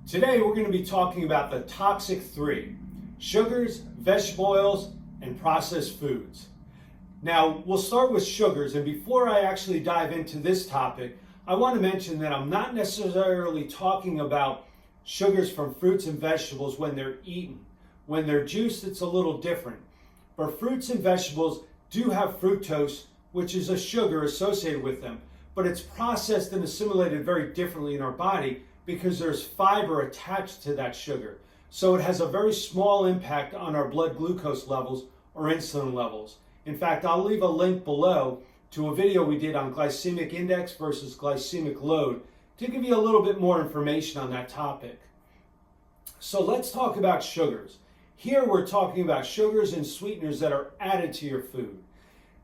Today we're going to be talking about the toxic three: sugars, vegetable oils, and processed foods. Now we'll start with sugars, and before I actually dive into this topic, I want to mention that I'm not necessarily talking about sugars from fruits and vegetables when they're eaten. When they're juiced, it's a little different. But fruits and vegetables do have fructose, which is a sugar associated with them, but it's processed and assimilated very differently in our body because there's fiber attached to that sugar. So it has a very small impact on our blood glucose levels or insulin levels. In fact, I'll leave a link below to a video we did on glycemic index versus glycemic load to give you a little bit more information on that topic. So let's talk about sugars. Here we're talking about sugars and sweeteners that are added to your food.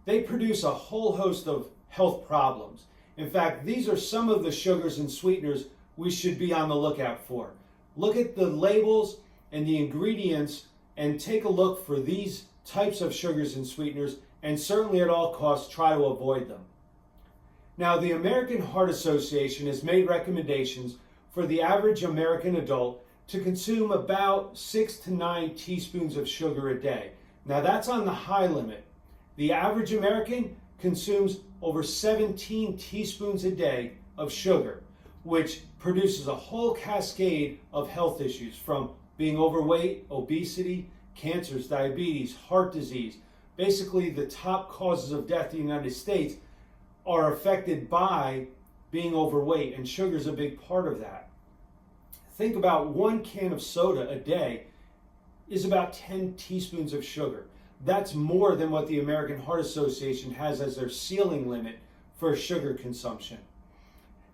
They produce a whole host of health problems. In fact, these are some of the sugars and sweeteners we should be on the lookout for. Look at the labels and the ingredients and take a look for these types of sugars and sweeteners, and certainly at all costs try to avoid them. Now, the American Heart Association has made recommendations for the average American adult to consume about 6 to 9 teaspoons of sugar a day. Now that's on the high limit. The average American consumes over 17 teaspoons a day of sugar, which produces a whole cascade of health issues from being overweight, obesity, cancers, diabetes, heart disease. Basically, the top causes of death in the United States are affected by being overweight, and sugar is a big part of that. Think about 1 can of soda a day is about 10 teaspoons of sugar. That's more than what the American Heart Association has as their ceiling limit for sugar consumption.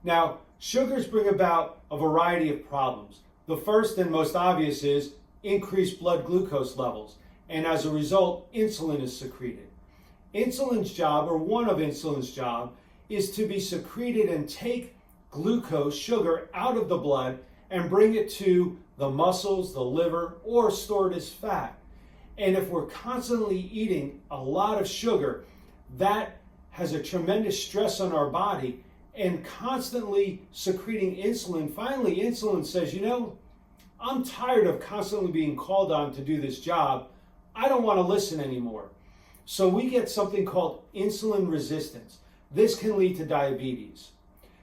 Now, sugars bring about a variety of problems. The first and most obvious is increased blood glucose levels, and as a result, insulin is secreted. Insulin's job, or one of insulin's job, is to be secreted and take glucose, sugar, out of the blood and bring it to the muscles, the liver, or store it as fat. And if we're constantly eating a lot of sugar, that has a tremendous stress on our body, and constantly secreting insulin, finally insulin says, I'm tired of constantly being called on to do this job. I don't want to listen anymore. So we get something called insulin resistance. This can lead to diabetes.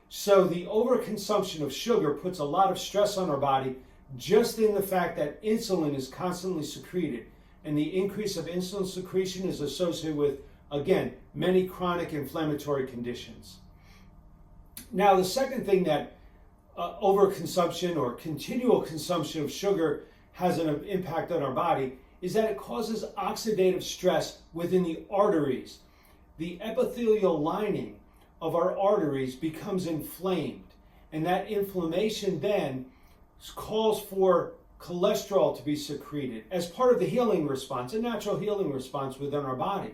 So the overconsumption of sugar puts a lot of stress on our body just in the fact that insulin is constantly secreted. And the increase of insulin secretion is associated with, again, many chronic inflammatory conditions. Now, the second thing that overconsumption or continual consumption of sugar has an impact on our body is that it causes oxidative stress within the arteries. The epithelial lining of our arteries becomes inflamed, and that inflammation then calls for cholesterol to be secreted as part of the healing response, a natural healing response within our body.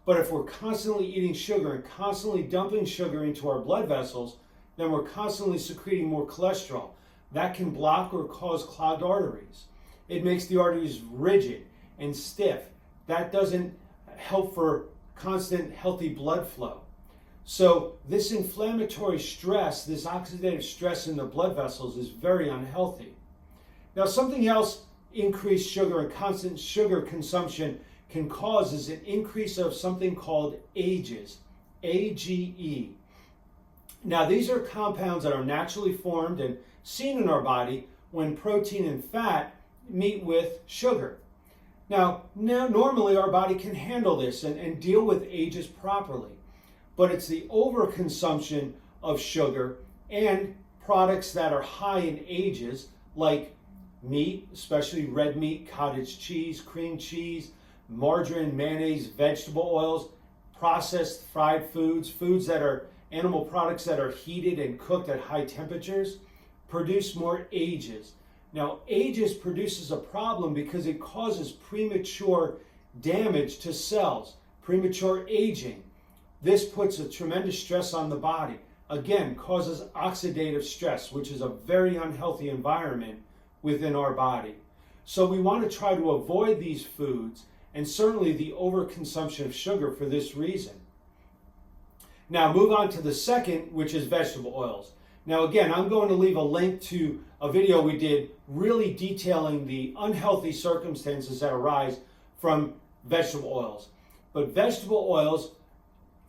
But if we're constantly eating sugar and constantly dumping sugar into our blood vessels, then we're constantly secreting more cholesterol. That can block or cause clogged arteries. It makes the arteries rigid and stiff. That doesn't help for constant healthy blood flow. So this inflammatory stress, this oxidative stress in the blood vessels is very unhealthy. Now, something else increased sugar and constant sugar consumption can cause is an increase of something called AGEs, AGE. Now, these are compounds that are naturally formed and seen in our body when protein and fat meet with sugar. Now normally our body can handle this and deal with AGEs properly, but it's the overconsumption of sugar and products that are high in AGEs, like meat, especially red meat, cottage cheese, cream cheese, margarine, mayonnaise, vegetable oils, processed fried foods, foods that are animal products that are heated and cooked at high temperatures, produce more AGEs. Now, AGEs produces a problem because it causes premature damage to cells, premature aging. This puts a tremendous stress on the body. Again, causes oxidative stress, which is a very unhealthy environment within our body. So we want to try to avoid these foods and certainly the overconsumption of sugar for this reason. Now move on to the second, which is vegetable oils. Now again, I'm going to leave a link to a video we did really detailing the unhealthy circumstances that arise from vegetable oils. But vegetable oils,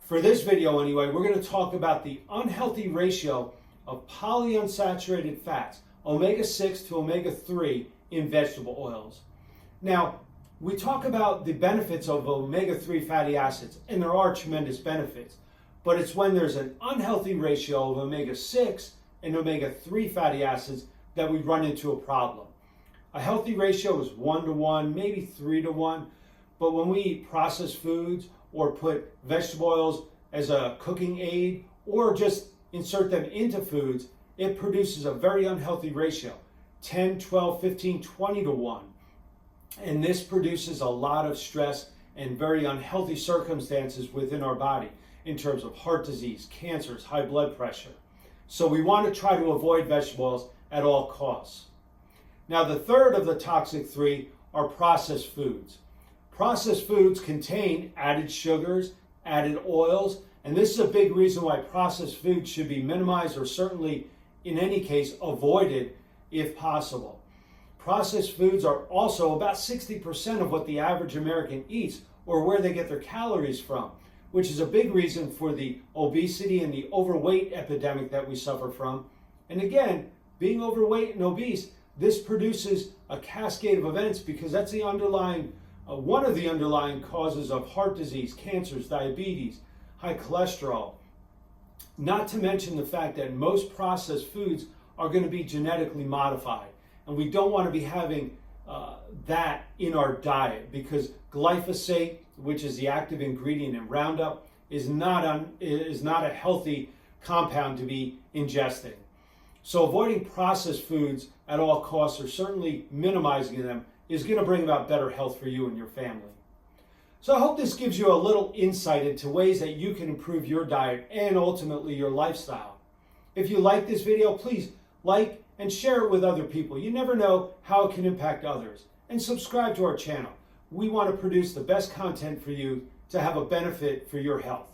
for this video anyway, we're going to talk about the unhealthy ratio of polyunsaturated fats, omega-6 to omega-3 in vegetable oils. Now, we talk about the benefits of omega-3 fatty acids, and there are tremendous benefits, but it's when there's an unhealthy ratio of omega-6 and omega-3 fatty acids that we run into a problem. A healthy ratio is 1-to-1, maybe 3-to-1, but when we eat processed foods or put vegetable oils as a cooking aid or just insert them into foods, it produces a very unhealthy ratio, 10, 12, 15, 20-to-1. And this produces a lot of stress and very unhealthy circumstances within our body in terms of heart disease, cancers, high blood pressure. So we want to try to avoid vegetable oils at all costs. Now, the third of the toxic three are processed foods. Processed foods contain added sugars, added oils, and this is a big reason why processed foods should be minimized or certainly, in any case, avoided if possible. Processed foods are also about 60% of what the average American eats or where they get their calories from, which is a big reason for the obesity and the overweight epidemic that we suffer from. And again, being overweight and obese, this produces a cascade of events because that's the underlying, one of the underlying causes of heart disease, cancers, diabetes, high cholesterol. Not to mention the fact that most processed foods are going to be genetically modified. And we don't want to be having that in our diet because glyphosate, which is the active ingredient in Roundup, is not a healthy compound to be ingesting. So avoiding processed foods at all costs, or certainly minimizing them, is going to bring about better health for you and your family. So I hope this gives you a little insight into ways that you can improve your diet and ultimately your lifestyle. If you like this video, please like and share it with other people. You never know how it can impact others. And subscribe to our channel. We want to produce the best content for you to have a benefit for your health.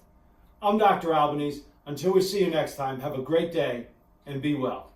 I'm Dr. Albanese. Until we see you next time, have a great day and be well.